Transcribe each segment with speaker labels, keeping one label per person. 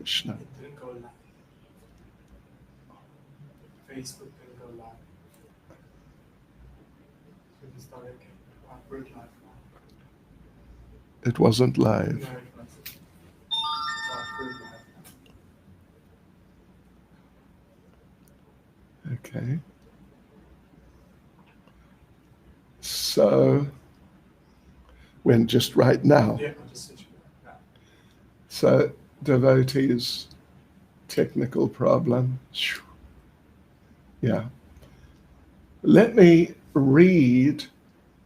Speaker 1: Krishna.
Speaker 2: It didn't go live. Facebook didn't go live. So we started we're live now.
Speaker 1: It wasn't
Speaker 2: No,
Speaker 1: live.
Speaker 2: it wasn't. We're live now.
Speaker 1: Okay. So, when just right now.
Speaker 2: Yeah, I'll just switch it now.
Speaker 1: So, devotees, technical problem. Yeah. Let me read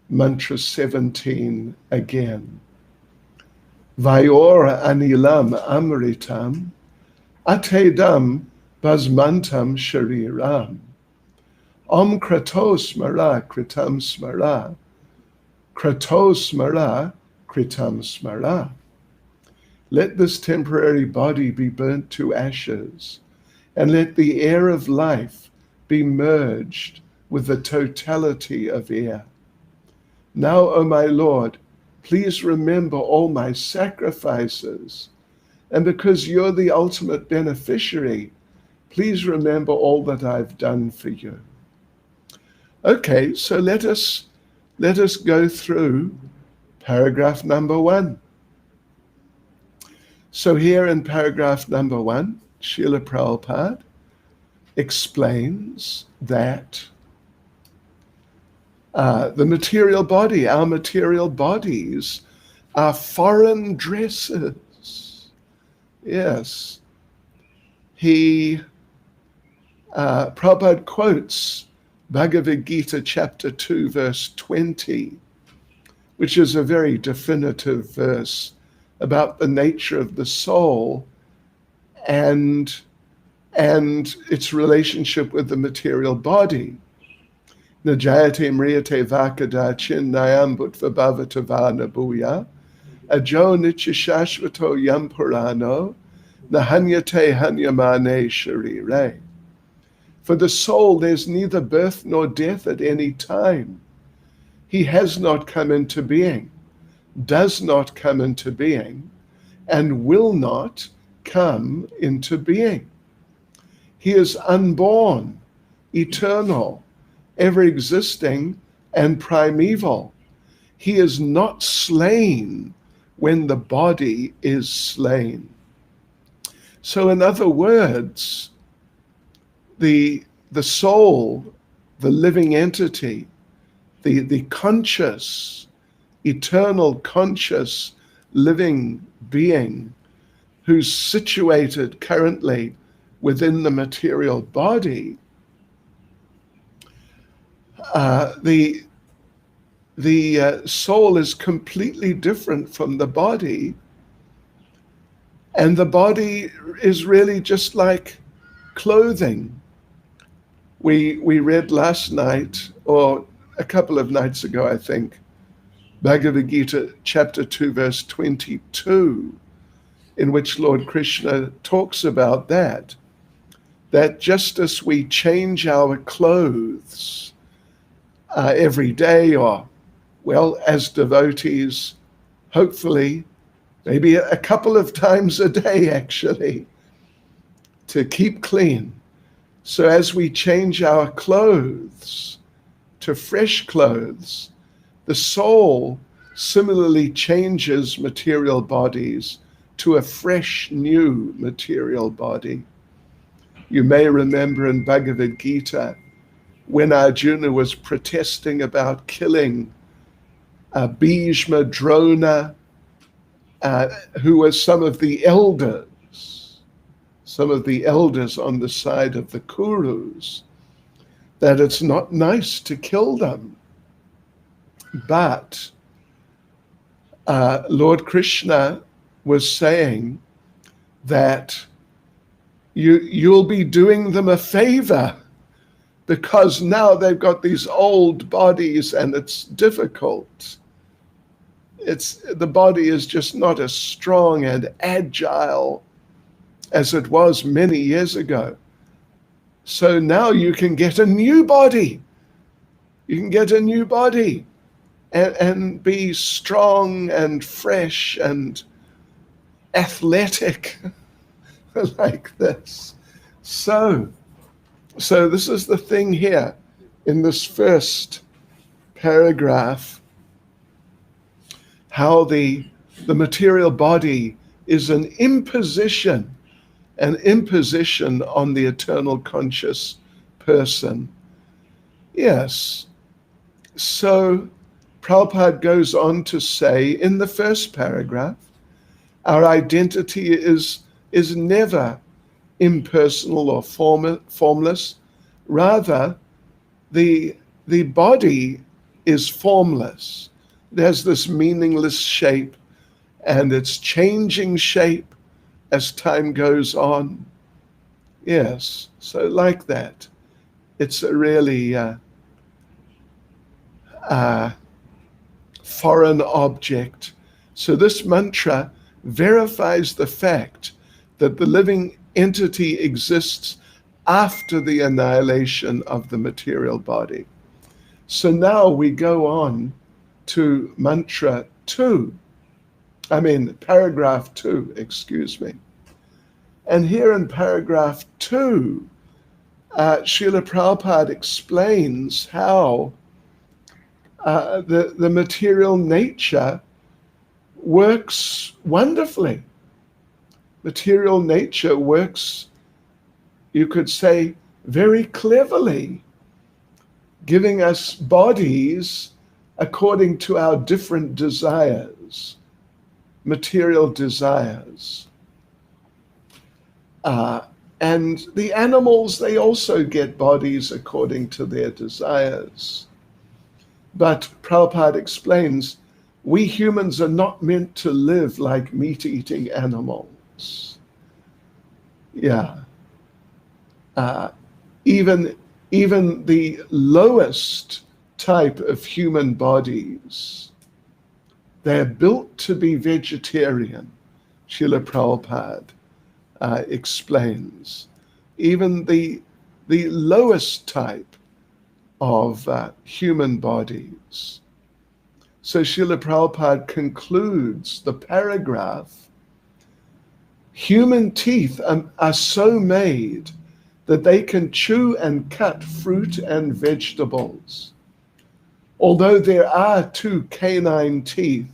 Speaker 1: mantra 17 again. Vayora anilam amritam atedam basmantam shariram om kratos smara kritam smara kratos smara kritam smara. Let this temporary body be burnt to ashes, and let the air of life be merged with the totality of air. Now, O my Lord, please remember all my sacrifices, and because you're the ultimate beneficiary, please remember all that I've done for you. Okay, so let us go through paragraph number 1. So here in paragraph number 1, Srila Prabhupada explains that the material body, our material bodies, are foreign dresses. Yes. Prabhupada quotes Bhagavad Gita chapter 2, verse 20, which is a very definitive verse about the nature of the soul and its relationship with the material body. Najayate mriyate vakada chinnayam bhutvabhavatavana bhuya ajo nityashashvato yam purano nahanyate hanyamane sharire. For the soul there's neither birth nor death at any time. He has not come into being, does not come into being, and will not come into being. He is unborn, eternal, ever-existing, and primeval. He is not slain when the body is slain. So in other words, the soul, the living entity, the conscious, eternal conscious living being who's situated currently within the material body, the soul is completely different from the body, and the body is really just like clothing. We read last night, or a couple of nights ago, I think, Bhagavad Gita chapter 2, verse 22, in which Lord Krishna talks about that just as we change our clothes every day, or, well, as devotees, hopefully, maybe a couple of times a day, actually, to keep clean. So as we change our clothes to fresh clothes, the soul similarly changes material bodies to a fresh new material body. You may remember in Bhagavad Gita when Arjuna was protesting about killing Bhishma, Drona, who were some of the elders on the side of the Kurus, that it's not nice to kill them. But Lord Krishna was saying that you'll be doing them a favor, because now they've got these old bodies and it's difficult. The body is just not as strong and agile as it was many years ago. So now you can get a new body. You can get a new body and be strong and fresh and athletic. like this. So this is the thing here in this first paragraph, how the material body is an imposition on the eternal conscious person. Yes. So Prabhupada goes on to say in the first paragraph, our identity is never impersonal or formless. Rather, the body is formless. It has this meaningless shape, and it's changing shape as time goes on. Yes, so like that. It's a really foreign object. So this mantra verifies the fact that the living entity exists after the annihilation of the material body. So now we go on to mantra 2. Paragraph 2, excuse me. And here in paragraph 2, Srila Prabhupada explains how the material nature works wonderfully. Material nature works, you could say, very cleverly, giving us bodies according to our different desires, material desires. And the animals, they also get bodies according to their desires. But Prabhupada explains, we humans are not meant to live like meat-eating animals. Yeah. Even the lowest type of human bodies, they're built to be vegetarian, Srila Prabhupada explains. Even the lowest type of human bodies. So Srila Prabhupada concludes the paragraph, human teeth are so made that they can chew and cut fruit and vegetables. Although there are 2 canine teeth,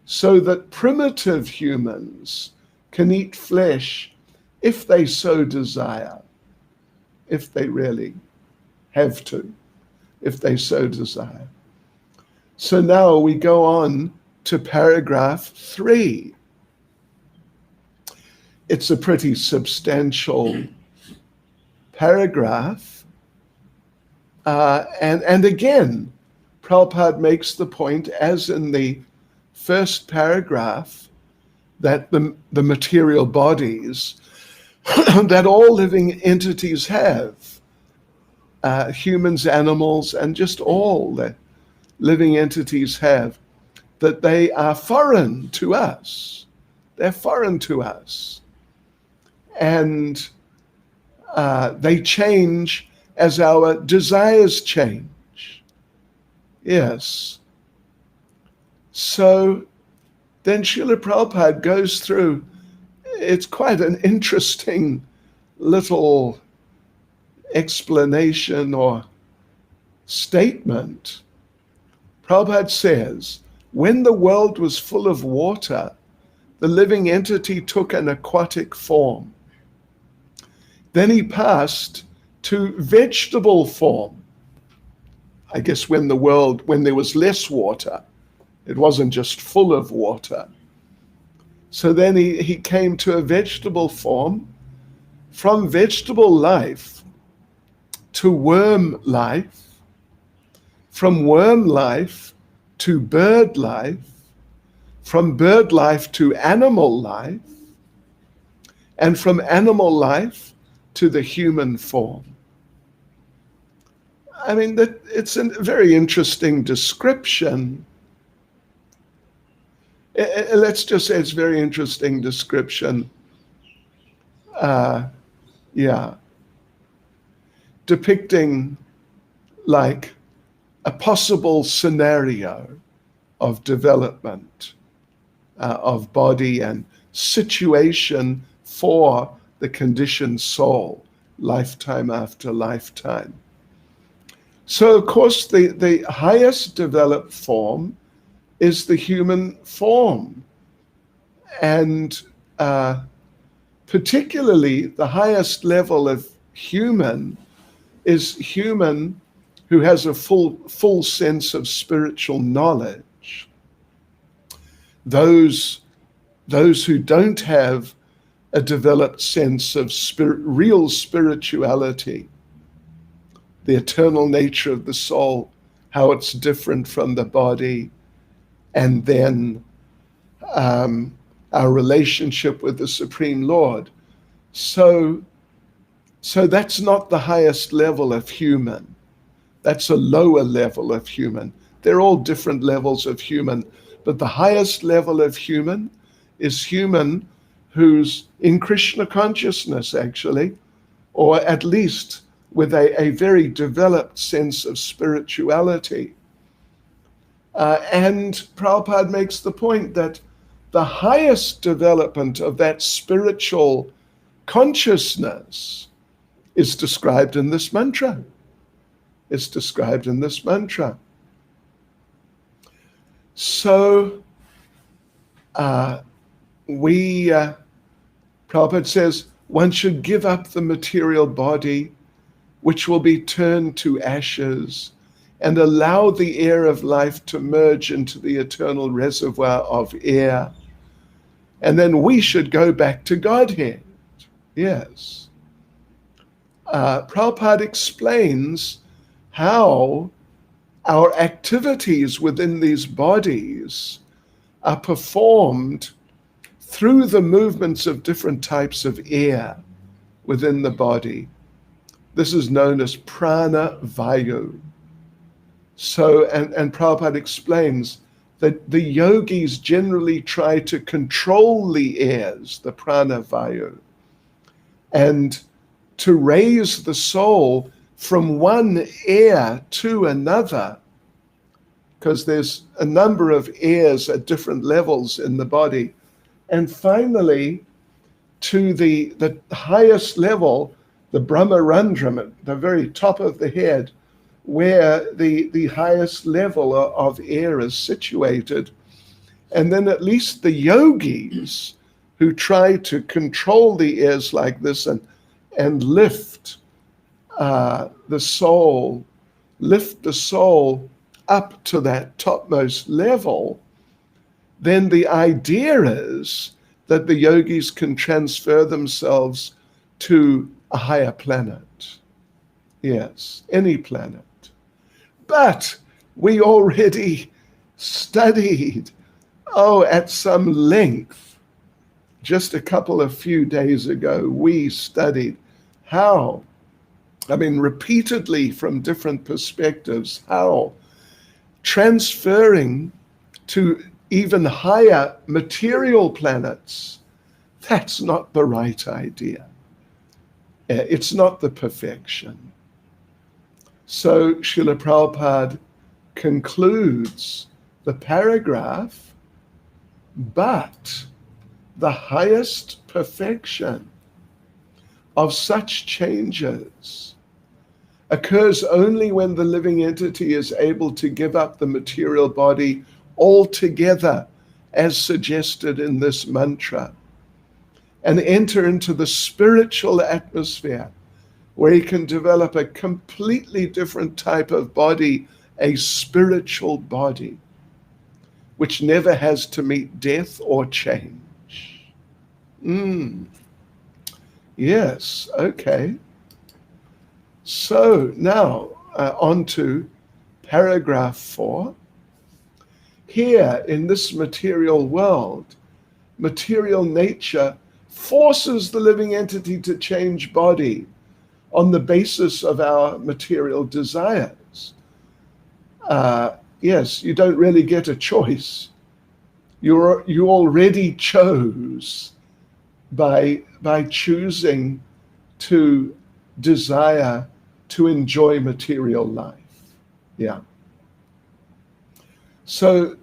Speaker 1: so that primitive humans can eat flesh if they so desire, if they really have to, if they so desire. So now we go on to paragraph 3. It's a pretty substantial paragraph. And again, Prabhupada makes the point, as in the first paragraph, that the material bodies that all living entities have, humans, animals, and just all the living entities have, that they are foreign to us. They're foreign to us. And they change as our desires change. Yes. So then Srila Prabhupada goes through, it's quite an interesting little explanation or statement. Prabhupada says, when the world was full of water, the living entity took an aquatic form. Then he passed to vegetable form. I guess when there was less water, it wasn't just full of water. So then he came to a vegetable form, from vegetable life to worm life, from worm life to bird life, from bird life to animal life, and from animal life to the human form. It's a very interesting description. Let's just say it's a very interesting description. Depicting like a possible scenario of development of body and situation for the conditioned soul, lifetime after lifetime. So, of course, the highest developed form is the human form. And particularly the highest level of human is human who has a full sense of spiritual knowledge. Those who don't have a developed sense of real spirituality, the eternal nature of the soul, how it's different from the body, and then our relationship with the Supreme Lord. So that's not the highest level of human. That's a lower level of human. They're all different levels of human, but the highest level of human is human who's in Krishna consciousness, actually, or at least with a very developed sense of spirituality. And Prabhupada makes the point that the highest development of that spiritual consciousness is described in this mantra. It's described in this mantra. So Prabhupada says, one should give up the material body, which will be turned to ashes, and allow the air of life to merge into the eternal reservoir of air. And then we should go back to Godhead. Yes. Prabhupada explains how our activities within these bodies are performed through the movements of different types of air within the body. This is known as prana vayu. So, and Prabhupada explains that the yogis generally try to control the airs, the prana vayu, and to raise the soul from one air to another, because there's a number of airs at different levels in the body. And finally, to the highest level, the Brahmarandram, at the very top of the head, where the highest level of air is situated. And then at least the yogis who try to control the airs like this and lift the soul up to that topmost level, then the idea is that the yogis can transfer themselves to a higher planet. Yes, any planet. But we already studied, at some length, just a couple of few days ago, we studied how, repeatedly from different perspectives, how transferring to even higher material planets, that's not the right idea. It's not the perfection. So Srila Prabhupada concludes the paragraph, but the highest perfection of such changes occurs only when the living entity is able to give up the material body altogether, as suggested in this mantra, and enter into the spiritual atmosphere, where he can develop a completely different type of body, a spiritual body, which never has to meet death or change. Yes, okay. So now on to paragraph 4. Here in this material world, material nature forces the living entity to change body on the basis of our material desires. Yes, you don't really get a choice. You already chose by choosing to desire to enjoy material life. Yeah. So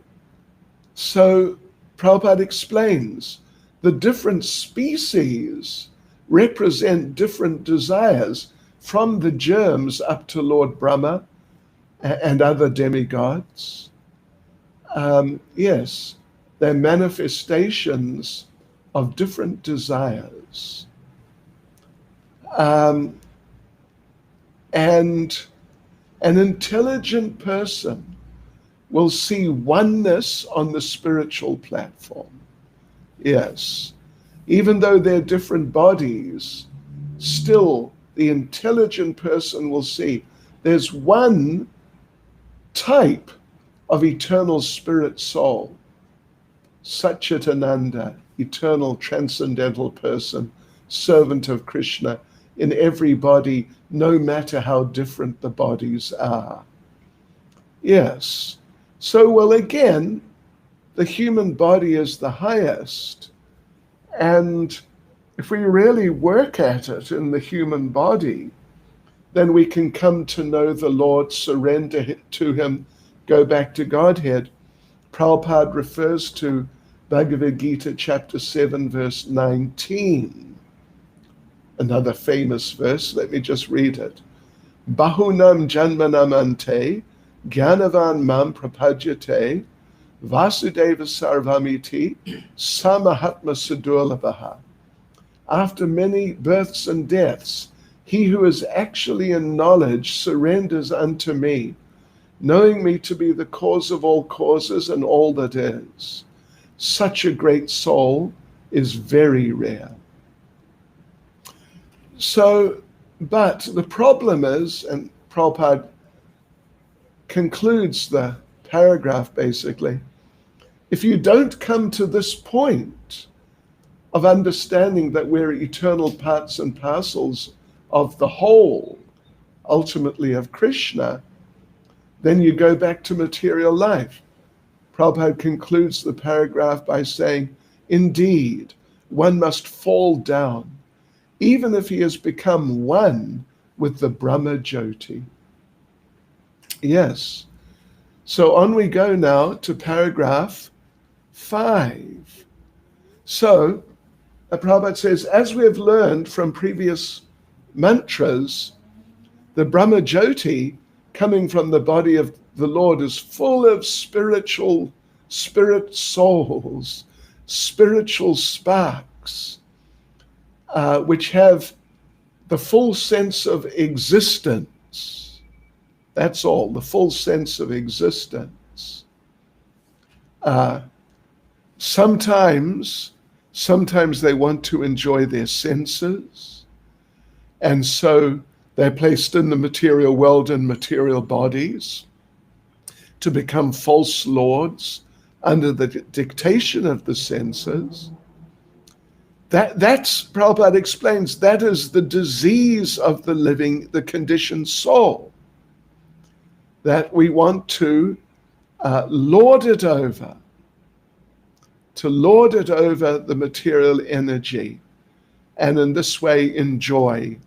Speaker 1: Prabhupada explains the different species represent different desires, from the germs up to Lord Brahma and other demigods. Yes, they're manifestations of different desires. And an intelligent person will see oneness on the spiritual platform. Yes, even though they're different bodies, still the intelligent person will see there's one type of eternal spirit soul, Satchitananda, eternal transcendental person, servant of Krishna, in every body, no matter how different the bodies are. Yes. So, well, again, the human body is the highest. And if we really work at it in the human body, then we can come to know the Lord, surrender to him, go back to Godhead. Prabhupada refers to Bhagavad Gita chapter 7, verse 19. Another famous verse, let me just read it. Bahunam janmanam ante, Gyanavan mam prapadyate, Vasudeva sarvamiti, Samahatma sudurlabhaha. After many births and deaths, he who is actually in knowledge surrenders unto me, knowing me to be the cause of all causes and all that is. Such a great soul is very rare. So, but the problem is, and Prabhupada concludes the paragraph basically, if you don't come to this point of understanding that we're eternal parts and parcels of the whole, ultimately of Krishna, then you go back to material life. Prabhupada concludes the paragraph by saying, indeed, one must fall down, even if he has become one with the Brahma Jyoti. Yes. So on we go now to paragraph 5. So, Prabhupada says, as we have learned from previous mantras, the Brahma Jyoti coming from the body of the Lord is full of spirit souls, spiritual sparks, which have the full sense of existence. That's all, the full sense of existence. Sometimes they want to enjoy their senses, and so they're placed in the material world in material bodies to become false lords under the dictation of the senses. That's, Prabhupada explains, that is the disease of the living, the conditioned soul, that we want to lord it over the material energy, and in this way enjoy.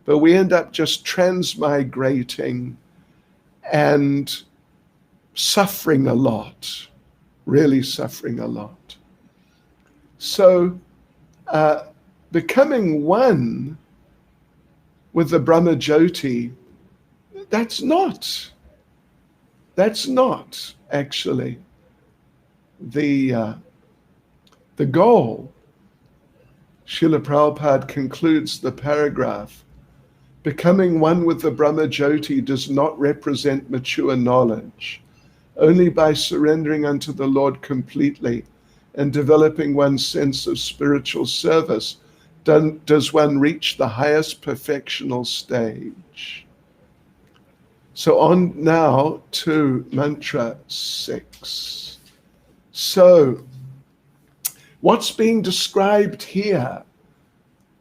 Speaker 1: But we end up just transmigrating and suffering a lot, really suffering a lot. So becoming one with the Brahma Jyoti, that's not actually the goal. Srila Prabhupada concludes the paragraph. Becoming one with the Brahma Jyoti does not represent mature knowledge. Only by surrendering unto the Lord completely and developing one's sense of spiritual service does one reach the highest perfectional stage. So on now to mantra 6. So what's being described here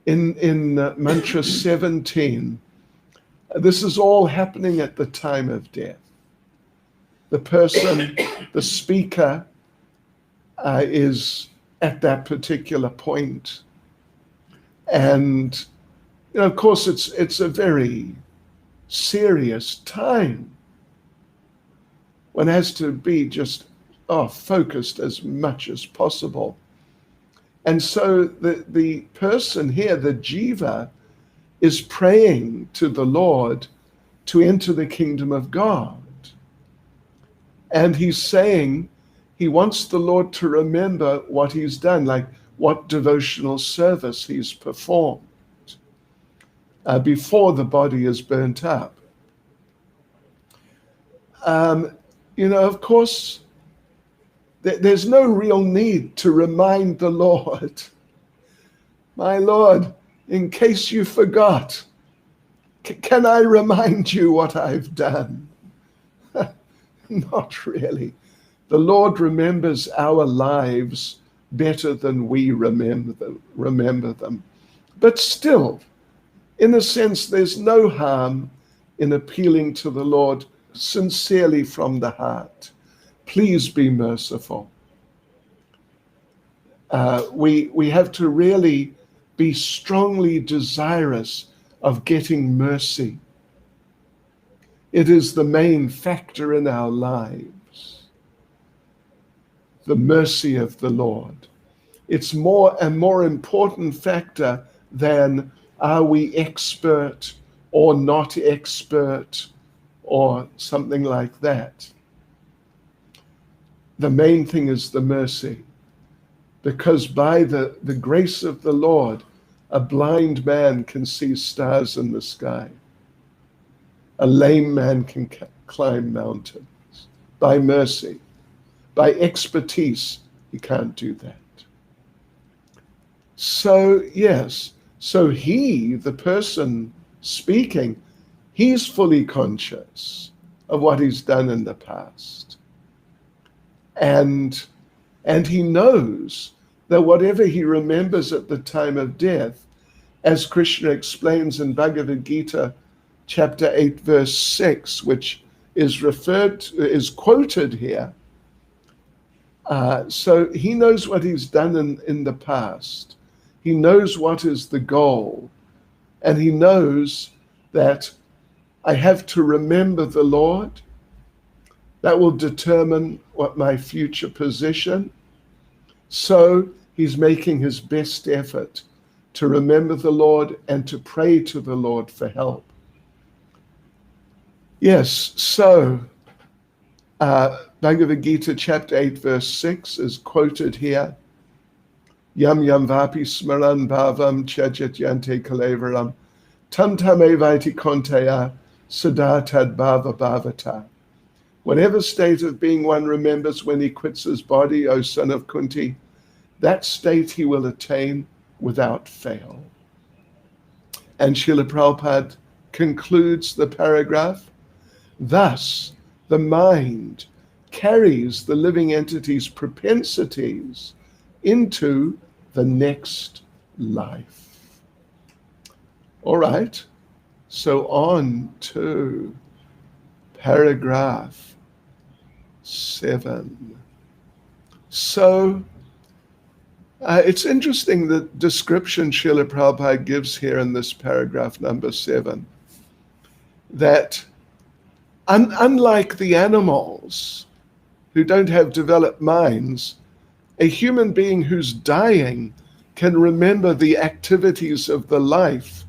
Speaker 1: in mantra 17, this is all happening at the time of death. The person, the speaker, is at that particular point. And, of course, it's a very serious time. One has to be just focused as much as possible. And so the person here, the jiva, is praying to the Lord to enter the kingdom of God. And he's saying he wants the Lord to remember what he's done, like what devotional service he's performed before the body is burnt up. Of course, there's no real need to remind the Lord, my Lord, in case you forgot, can I remind you what I've done? Not really. The Lord remembers our lives better than we remember them. But still, in a sense, there's no harm in appealing to the Lord sincerely from the heart. Please be merciful. We have to really be strongly desirous of getting mercy. It is the main factor in our lives, the mercy of the Lord. It's a more important factor than are we expert or not expert or something like that. The main thing is the mercy, because by the grace of the Lord, a blind man can see stars in the sky. A lame man can climb mountains. By mercy, by expertise, he can't do that. So, yes, he, the person speaking, he's fully conscious of what he's done in the past. And he knows that whatever he remembers at the time of death, as Krishna explains in Bhagavad Gita, chapter 8, verse 6, which is quoted here. So he knows what he's done in the past. He knows what is the goal. And he knows that I have to remember the Lord. That will determine what my future position. So he's making his best effort to remember the Lord and to pray to the Lord for help. Yes, so Bhagavad Gita chapter 8 verse 6 is quoted here. Yam yam vapi smaran bhavam chajat yante kalevaram tam tam evaiti konteya sadatad bhava bhavata. Whatever state of being one remembers when he quits his body, O son of Kunti, that state he will attain without fail. And Srila Prabhupada concludes the paragraph, thus the mind carries the living entity's propensities into the next life. All right, so on to paragraph 7. So it's interesting the description Srila Prabhupada gives here in this paragraph number 7, that unlike the animals who don't have developed minds, a human being who's dying can remember the activities of the life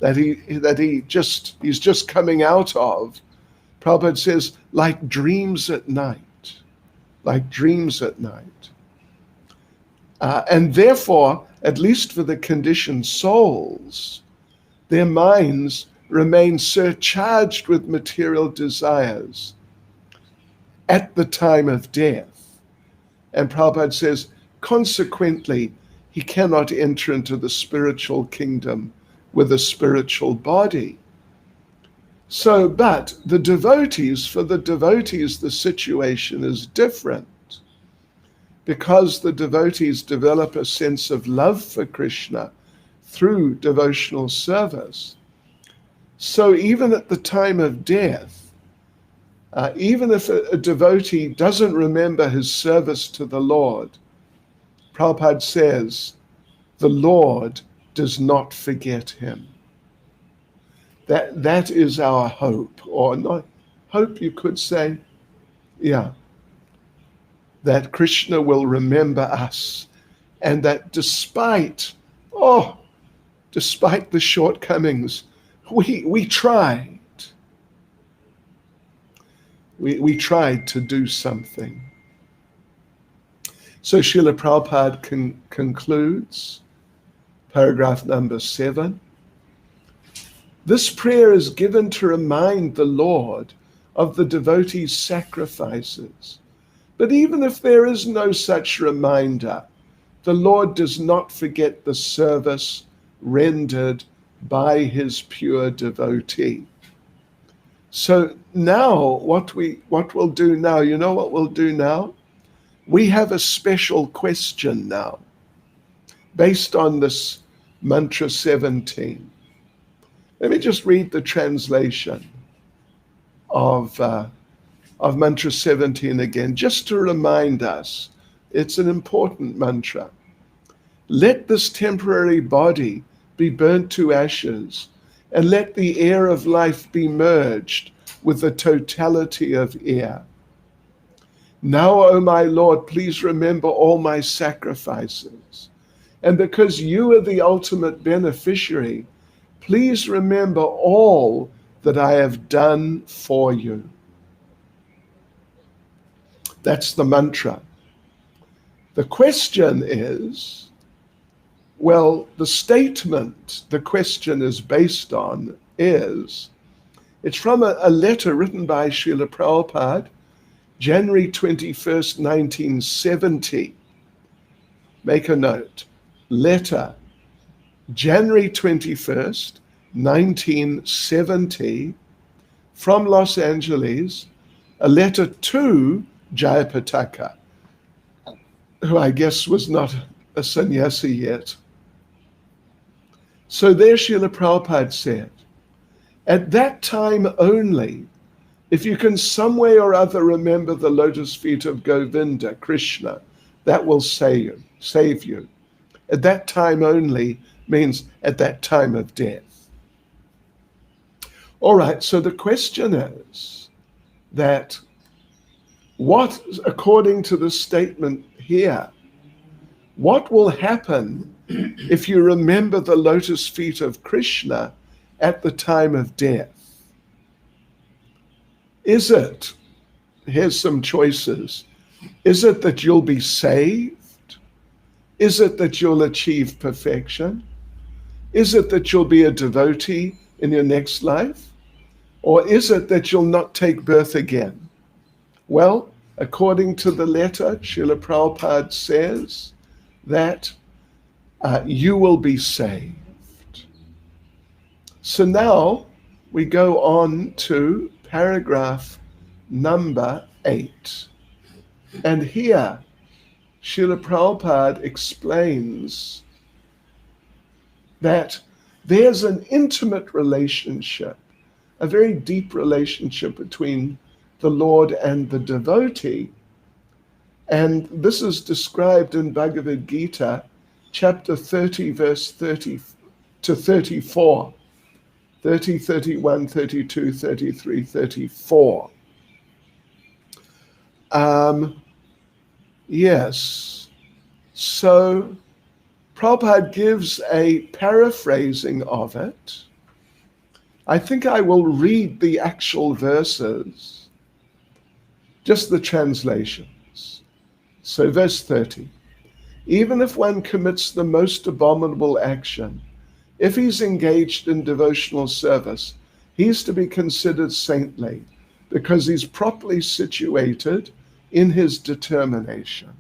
Speaker 1: that he's just coming out of. Prabhupada says, like dreams at night, like dreams at night. And therefore, at least for the conditioned souls, their minds remain surcharged with material desires at the time of death. And Prabhupada says, consequently, he cannot enter into the spiritual kingdom with a spiritual body. So, but for the devotees, the situation is different, because the devotees develop a sense of love for Krishna through devotional service. So even at the time of death, even if a devotee doesn't remember his service to the Lord, Prabhupada says, the Lord does not forget him. That is our hope, or not hope, you could say. Yeah. That Krishna will remember us and that despite the shortcomings, we tried. We tried to do something. So Srila Prabhupada concludes, paragraph number 7. This prayer is given to remind the Lord of the devotees' sacrifices. But even if there is no such reminder, the Lord does not forget the service rendered by his pure devotee. So now, what we'll do now, you know what we'll do now? We have a special question now, based on this mantra 17. Let me just read the translation of mantra 17 again, just to remind us. It's an important mantra. Let this temporary body be burnt to ashes, and let the air of life be merged with the totality of air. Now, O my Lord, please remember all my sacrifices. And because you are the ultimate beneficiary, please remember all that I have done for you. That's the mantra. The question is, well, the statement the question is based on is, it's from a letter written by Srila Prabhupada, January 21st, 1970. Make a note. Letter, January 21st, 1970, from Los Angeles, a letter to Jayapataka, who I guess was not a sannyasi yet. So there Srila Prabhupada said, at that time only, if you can some way or other remember the lotus feet of Govinda, Krishna, that will save you. At that time only means at that time of death. All right, so the question is that what, according to the statement here, what will happen if you remember the lotus feet of Krishna at the time of death? Is it, here's some choices, is it that you'll be saved? Is it that you'll achieve perfection? Is it that you'll be a devotee in your next life? Or is it that you'll not take birth again? Well, according to the letter, Srila Prabhupada says that you will be saved. So now we go on to paragraph number 8. And here, Srila Prabhupada explains that there's an intimate relationship, a very deep relationship between the Lord and the devotee. And this is described in Bhagavad Gita, chapter 30, verse 30 to 34. 30, 31, 32, 33, 34. Yes. So Prabhupada gives a paraphrasing of it. I think I will read the actual verses, just the translations. So verse 30. Even if one commits the most abominable action, if he's engaged in devotional service, he's to be considered saintly because he's properly situated in his determination.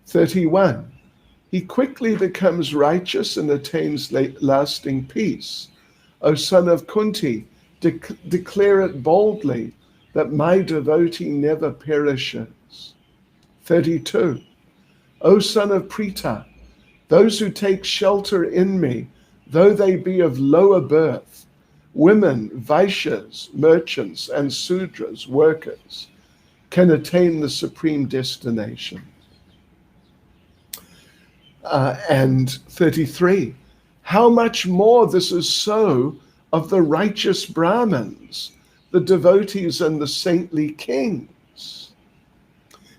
Speaker 1: 31. He quickly becomes righteous and attains lasting peace. O son of Kunti, declare it boldly that my devotee never perishes. 32. O son of Prita, those who take shelter in me, though they be of lower birth, women, Vaishyas, merchants, and Sudras, workers, can attain the supreme destination. And 33, how much more this is so of the righteous Brahmins, the devotees and the saintly kings.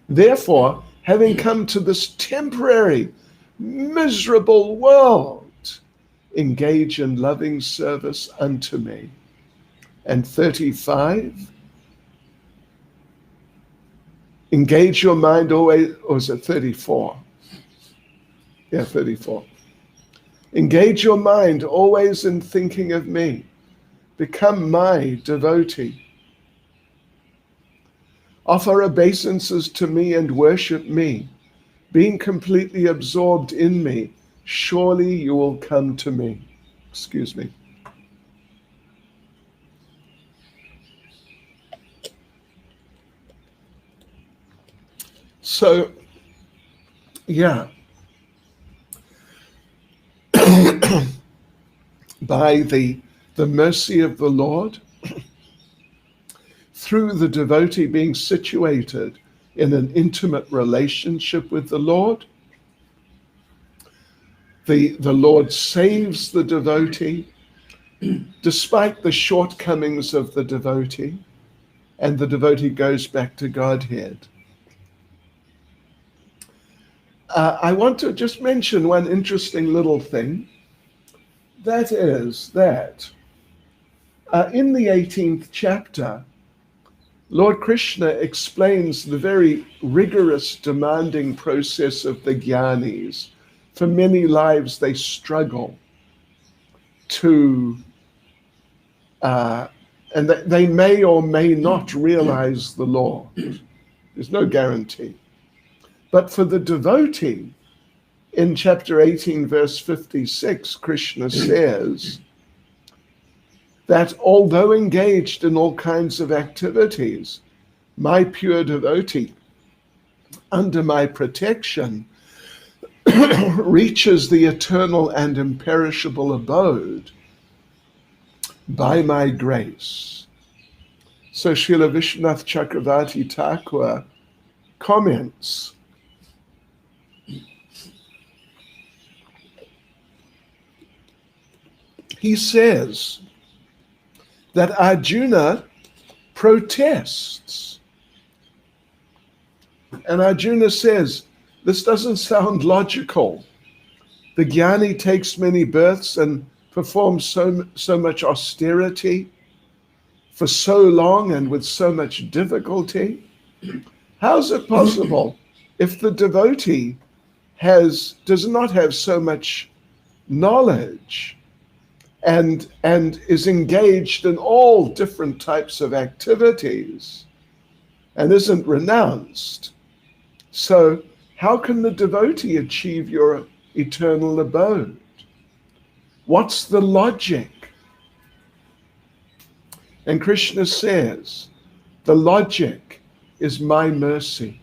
Speaker 1: Therefore, having come to this temporary, miserable world, engage in loving service unto me. And 35, engage your mind always, or is it 34? Yeah, 34. Engage your mind always in thinking of me. Become my devotee. Offer obeisances to me and worship me. Being completely absorbed in me, surely you will come to me. Excuse me. So, yeah. By the mercy of the Lord, through the devotee being situated in an intimate relationship with the Lord, the Lord saves the devotee despite the shortcomings of the devotee, and the devotee goes back to Godhead. I want to just mention one interesting little thing. That is that in the 18th chapter, Lord Krishna explains the very rigorous, demanding process of the jnanis. For many lives, they struggle to, and they may or may not realize the Lord. There's no guarantee. But for the devotee, in chapter 18, verse 56, Krishna says that although engaged in all kinds of activities, my pure devotee, under my protection, reaches the eternal and imperishable abode by my grace. So Srila Vishwanath Chakravarti Thakur comments, he says that Arjuna protests. And Arjuna says, this doesn't sound logical. The jnani takes many births and performs so much austerity for so long and with so much difficulty. How is it possible if the devotee does not have so much knowledge and is engaged in all different types of activities and isn't renounced? So how can the devotee achieve your eternal abode? What's the logic? And Krishna says, the logic is my mercy.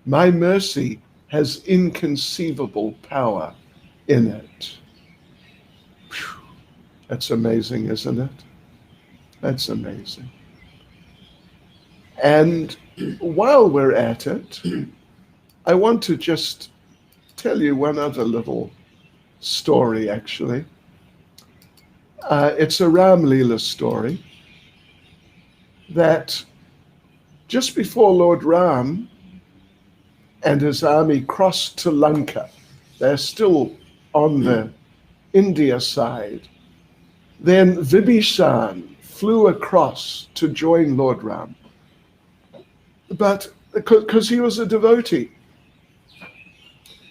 Speaker 1: My mercy has inconceivable power in it. Whew. That's amazing, isn't it? That's amazing. And while we're at it, I want to just tell you one other little story, actually. It's a Ram Leela story that just before Lord Ram and his army crossed to Lanka, they're still on the India side, then Vibhishan flew across to join Lord Ram. But because he was a devotee.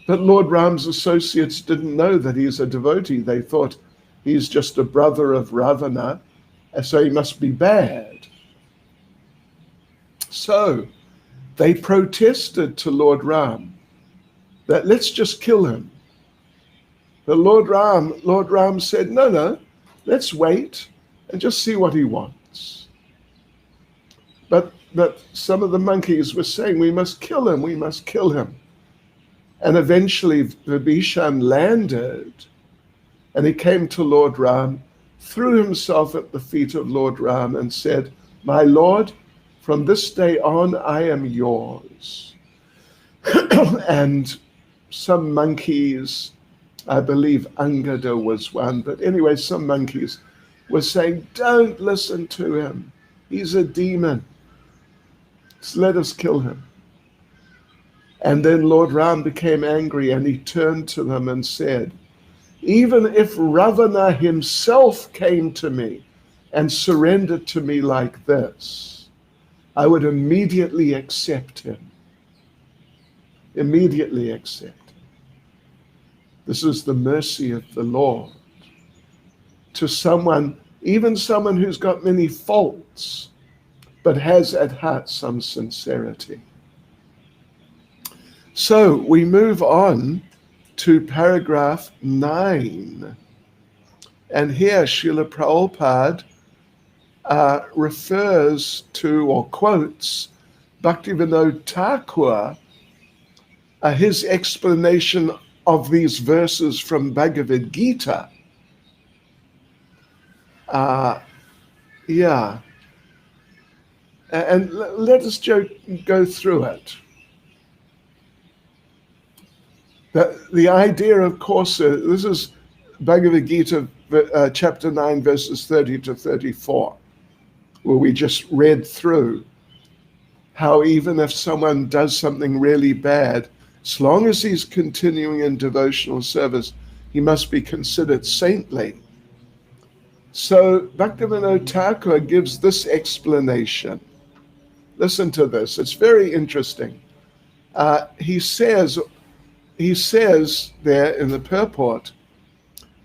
Speaker 1: But Lord Ram's associates didn't know that he's a devotee. They thought he's just a brother of Ravana, and so he must be bad. So they protested to Lord Ram that let's just kill him. But Lord Ram said, no, let's wait and just see what he wants. But some of the monkeys were saying, we must kill him. And eventually Vibhishan landed, and he came to Lord Ram, threw himself at the feet of Lord Ram and said, my Lord, from this day on, I am yours. And some monkeys, I believe Angada was one, but anyway, some monkeys were saying, don't listen to him. He's a demon. Let us kill him. And then Lord Ram became angry and he turned to them and said, even if Ravana himself came to me and surrendered to me like this, I would immediately accept him. Immediately accept him. This is the mercy of the Lord to someone, even someone who's got many faults, but has at heart some sincerity. So we move on to paragraph 9. And here Srila Prabhupada refers to or quotes Bhaktivinoda Thakur, his explanation of these verses from Bhagavad Gita. And let us go through it. The idea, of course, this is Bhagavad Gita chapter 9, verses 30 to 34, where we just read through how even if someone does something really bad, as long as he's continuing in devotional service, he must be considered saintly. So Bhaktivinoda Thakur gives this explanation. Listen to this. It's very interesting. He says there in the purport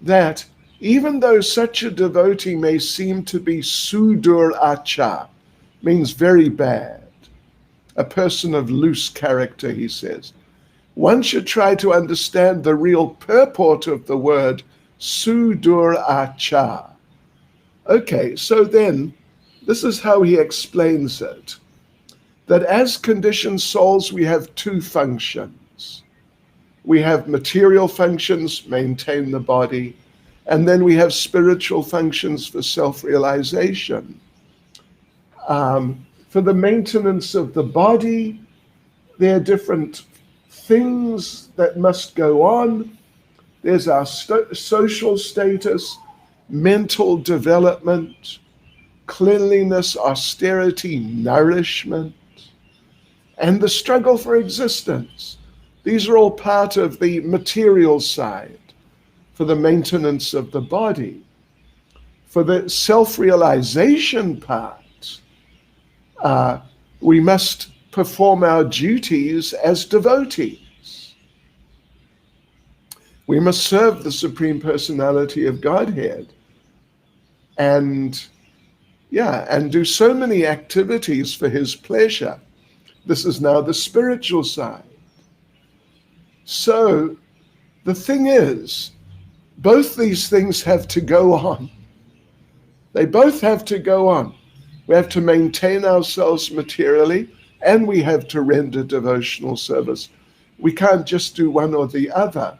Speaker 1: that even though such a devotee may seem to be sudur acha, means very bad, a person of loose character, he says, one should try to understand the real purport of the word sudur acha. Okay, so then this is how he explains it. That as conditioned souls, we have two functions. We have material functions, maintain the body, and then we have spiritual functions for self-realization. For the maintenance of the body, there are different things that must go on. There's our social status, mental development, cleanliness, austerity, nourishment, and the struggle for existence. These are all part of the material side for the maintenance of the body. For the self-realization part, we must perform our duties as devotees. We must serve the Supreme Personality of Godhead and do so many activities for his pleasure. This is now the spiritual side. So the thing is, both these things have to go on. They both have to go on. We have to maintain ourselves materially, and we have to render devotional service. We can't just do one or the other.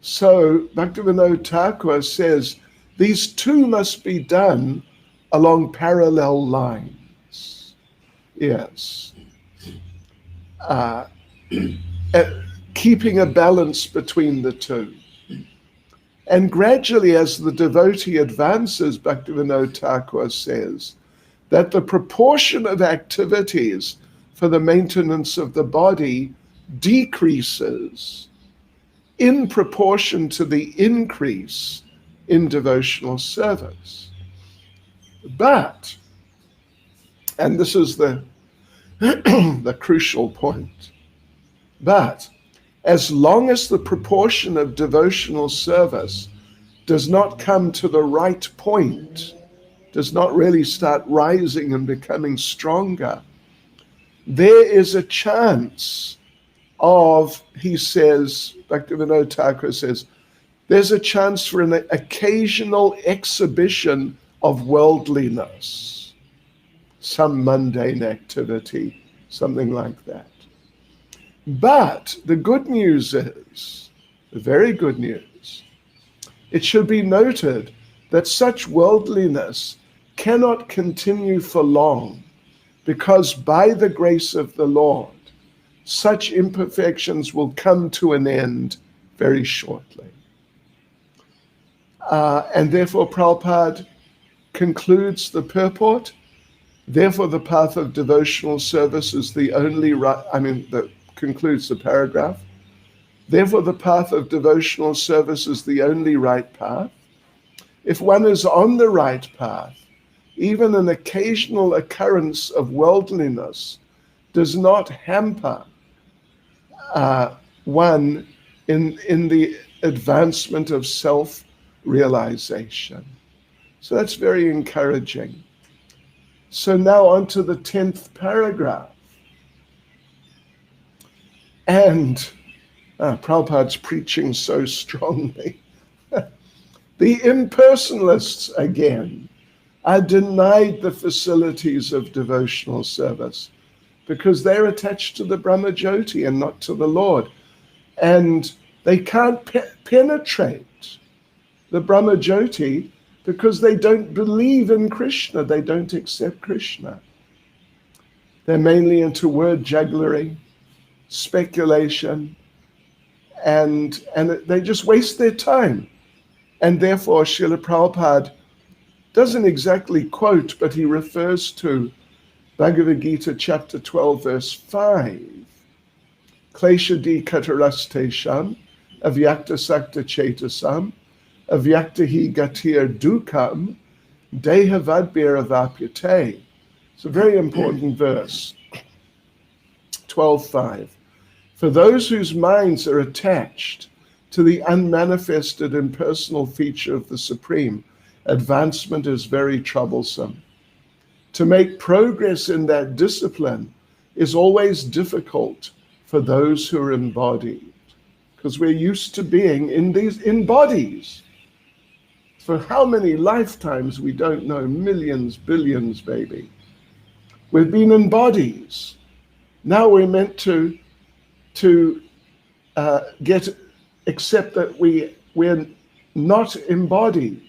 Speaker 1: So Bhaktivinoda Thakur says these two must be done along parallel lines. Yes. Keeping a balance between the two. And gradually, as the devotee advances, Bhaktivinoda Thakur says that the proportion of activities for the maintenance of the body decreases in proportion to the increase in devotional service. But, and this is the crucial point, but as long as the proportion of devotional service does not come to the right point, does not really start rising and becoming stronger, there is a chance of, he says, Bhaktivinoda Thakur says, there's a chance for an occasional exhibition of worldliness, some mundane activity, something like that. But the good news is, the very good news, it should be noted that such worldliness cannot continue for long, because by the grace of the Lord, such imperfections will come to an end very shortly. And therefore Prabhupada concludes the purport, therefore the path of devotional service is the only right, the concludes the paragraph. Therefore, the path of devotional service is the only right path. If one is on the right path, even an occasional occurrence of worldliness does not hamper one in the advancement of self-realization. So that's very encouraging. So now on to the 10th paragraph. And Prabhupada's preaching so strongly. The impersonalists, again, are denied the facilities of devotional service because they're attached to the Brahmajyoti and not to the Lord. And they can't penetrate the Brahmajyoti because they don't believe in Krishna. They don't accept Krishna. They're mainly into word jugglery, speculation, and they just waste their time. And therefore, Srila Prabhupada doesn't exactly quote, but he refers to Bhagavad Gita chapter 12, verse 5. Kleshadi katarastesham, avyakta sakta chetasam, avyakta hi gatir dukam, dehavadbhiravapyate. It's a very important verse. 12.5. For those whose minds are attached to the unmanifested impersonal feature of the Supreme, advancement is very troublesome. To make progress in that discipline is always difficult for those who are embodied, because we're used to being in bodies. For how many lifetimes, we don't know, millions, billions, maybe. We've been in bodies. Now we're meant to accept that we're not embodied.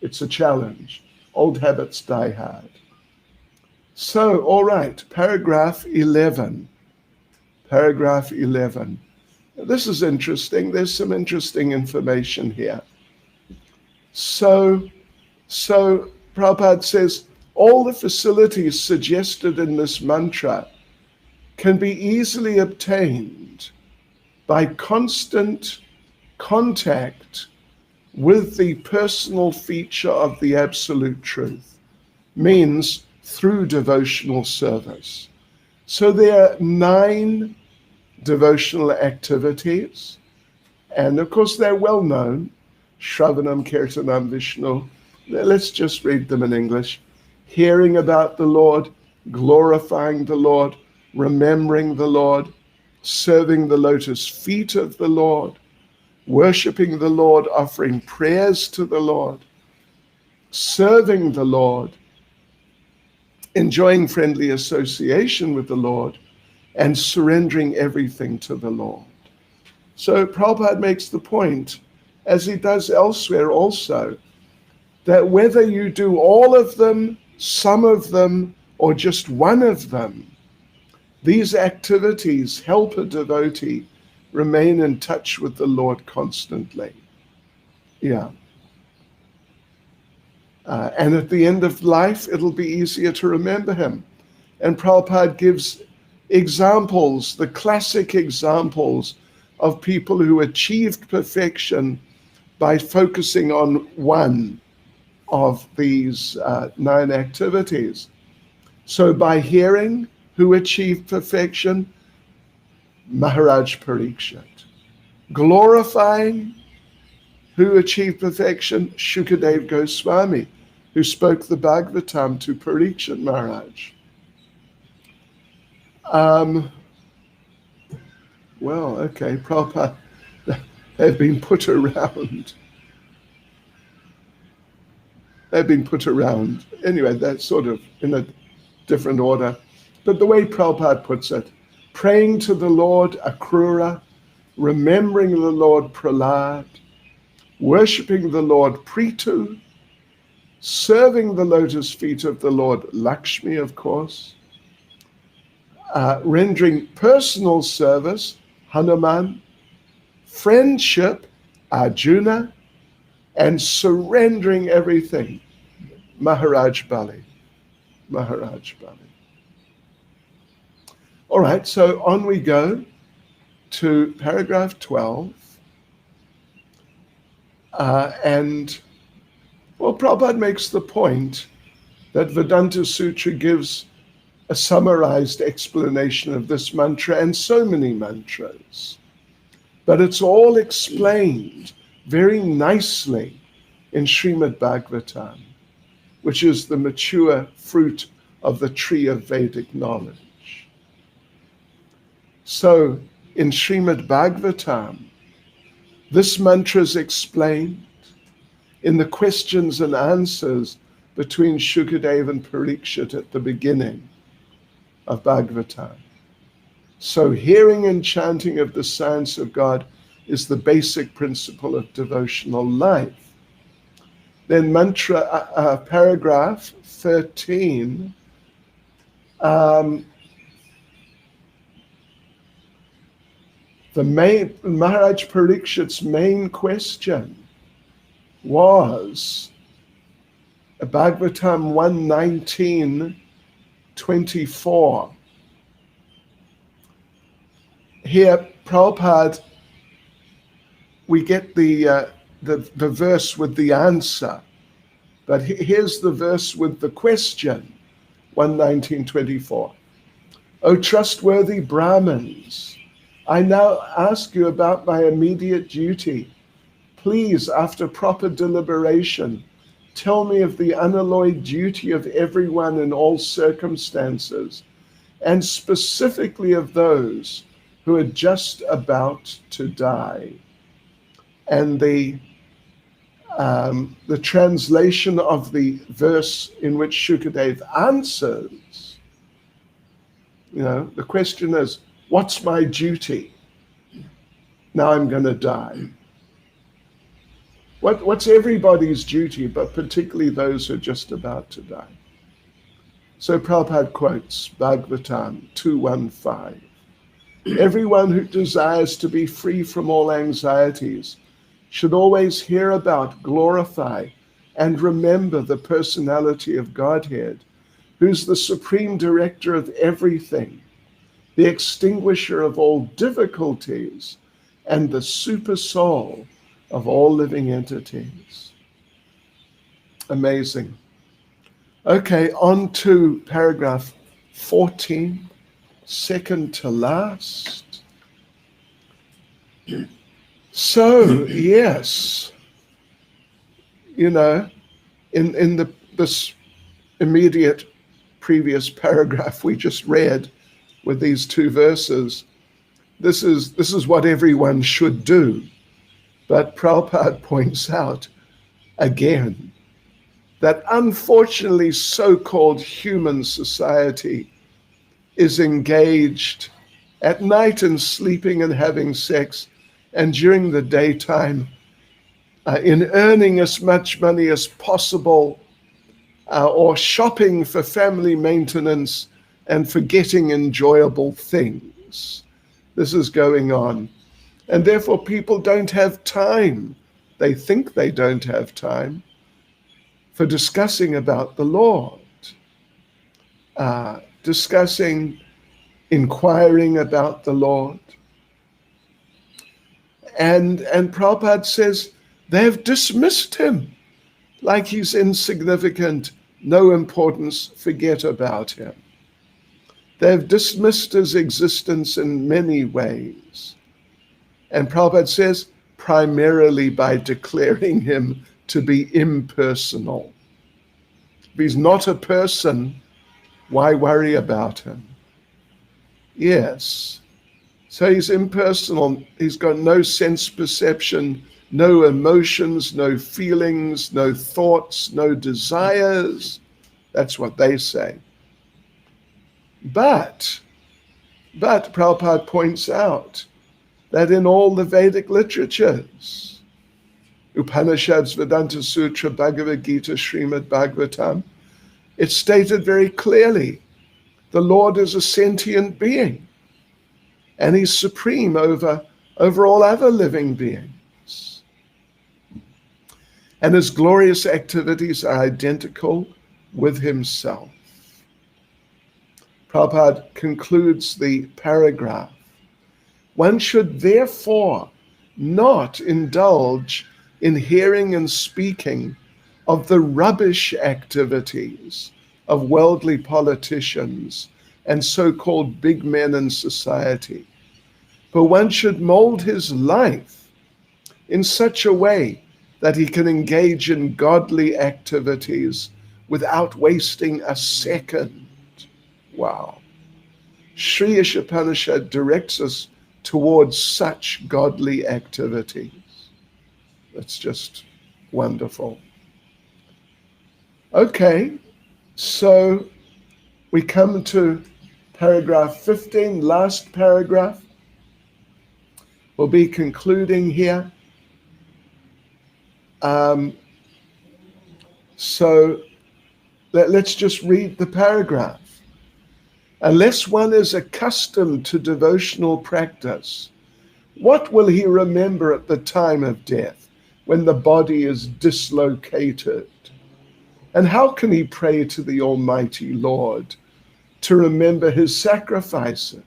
Speaker 1: It's a challenge. Old habits die hard. So, all right, paragraph 11. Paragraph 11. This is interesting. There's some interesting information here. So Prabhupada says, all the facilities suggested in this mantra can be easily obtained by constant contact with the personal feature of the Absolute Truth, means through devotional service. So there are 9 devotional activities, and of course they're well known. Shravanam, Kirtanam, Vishnu. Let's just read them in English. Hearing about the Lord, glorifying the Lord, remembering the Lord, serving the lotus feet of the Lord, worshipping the Lord, offering prayers to the Lord, serving the Lord, enjoying friendly association with the Lord, and surrendering everything to the Lord. So Prabhupada makes the point, as he does elsewhere also, that whether you do all of them, some of them, or just one of them, these activities help a devotee remain in touch with the Lord constantly. Yeah. And at the end of life, it'll be easier to remember him. And Prabhupada gives examples, the classic examples of people who achieved perfection by focusing on one of these 9 activities. So by hearing, who achieved perfection? Maharaj Parikshit. Glorifying, who achieved perfection? Shukadev Goswami, who spoke the Bhagavatam to Parikshit Maharaj. Well, okay, Prabhupada, they've been put around. They've been put around. Anyway, that's sort of in a different order. But the way Prabhupada puts it, praying to the Lord Akrura, remembering the Lord Prahlad, worshipping the Lord Prithu, serving the lotus feet of the Lord Lakshmi, of course, rendering personal service, Hanuman, friendship, Arjuna, and surrendering everything, Maharaj Bali. Maharaj Bali. All right, so on we go to paragraph 12. And, well, Prabhupada makes the point that Vedanta Sutra gives a summarized explanation of this mantra and so many mantras. But it's all explained very nicely in Srimad Bhagavatam, which is the mature fruit of the tree of Vedic knowledge. So in Srimad Bhagavatam, this mantra is explained in the questions and answers between Shukadeva and Parikshit at the beginning of Bhagavatam. So hearing and chanting of the science of God is the basic principle of devotional life. Then paragraph 13, Maharaj Parikshit's main question was Bhagavatam 119:24. Here, Prabhupada, we get the verse with the answer, but here's the verse with the question, 119:24. O trustworthy Brahmins, I now ask you about my immediate duty. Please, after proper deliberation, tell me of the unalloyed duty of everyone in all circumstances, and specifically of those who are just about to die. And the translation of the verse in which Shukadeva answers, the question is, what's my duty? Now I'm going to die. What's everybody's duty, but particularly those who are just about to die? So Prabhupada quotes Bhagavatam 2:15. Everyone who desires to be free from all anxieties should always hear about, glorify, and remember the personality of Godhead, who's the supreme director of everything, the extinguisher of all difficulties, and the super soul of all living entities. Amazing. Okay, on to paragraph 14, second to last. So, yes, in this immediate previous paragraph we just read with these two verses, this is what everyone should do. But Prabhupada points out again that unfortunately so-called human society is engaged at night in sleeping and having sex, and during the daytime in earning as much money as possible, or shopping for family maintenance and forgetting enjoyable things. This is going on. And therefore people don't have time. They think they don't have time for discussing about the Lord, inquiring about the Lord. And Prabhupada says they've dismissed him like he's insignificant, no importance, forget about him. They've dismissed his existence in many ways. And Prabhupada says, primarily by declaring him to be impersonal. If he's not a person, why worry about him? Yes. So he's impersonal. He's got no sense perception, no emotions, no feelings, no thoughts, no desires. That's what they say. But Prabhupada points out that in all the Vedic literatures, Upanishads, Vedanta Sutra, Bhagavad Gita, Srimad Bhagavatam, it's stated very clearly, the Lord is a sentient being, and he's supreme over all other living beings. And his glorious activities are identical with himself. Prabhupada concludes the paragraph. One should therefore not indulge in hearing and speaking of the rubbish activities of worldly politicians and so-called big men in society. But one should mold his life in such a way that he can engage in godly activities without wasting a second. Wow. Sri Isopanisad directs us towards such godly activities. That's just wonderful. Okay, so we come to paragraph 15, last paragraph. We'll be concluding here. So let's just read the paragraph. Unless one is accustomed to devotional practice, what will he remember at the time of death when the body is dislocated? And how can he pray to the Almighty Lord to remember his sacrifices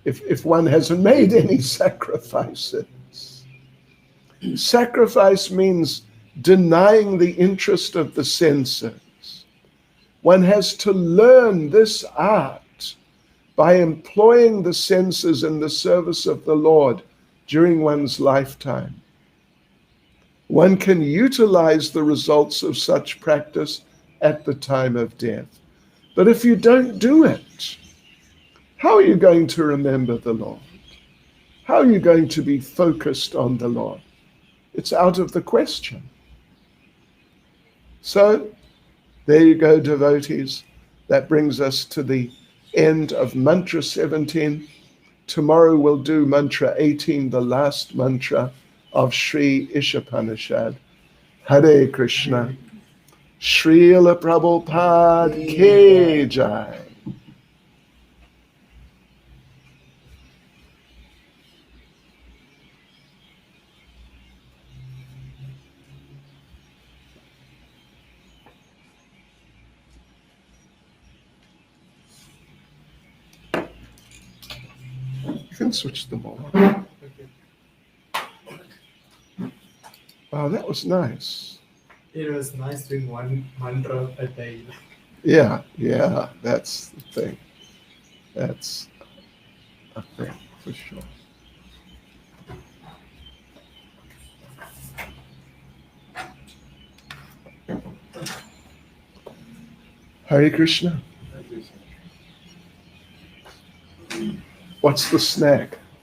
Speaker 1: if one hasn't made any sacrifices? Sacrifice means denying the interest of the senses. One has to learn this art by employing the senses in the service of the Lord during one's lifetime. One can utilize the results of such practice at the time of death. But if you don't do it, how are you going to remember the Lord? How are you going to be focused on the Lord? It's out of the question. So, there you go, devotees. That brings us to the end of mantra 17. Tomorrow we'll do mantra 18, the last mantra of Sri Isopanisad. Hare Krishna. Srila Prabhupada Ki Jai. You can switch them all. Wow, that was nice.
Speaker 2: It was nice doing one mantra a day.
Speaker 1: Yeah, that's the thing. That's a thing for sure. Hare Krishna. What's the snack?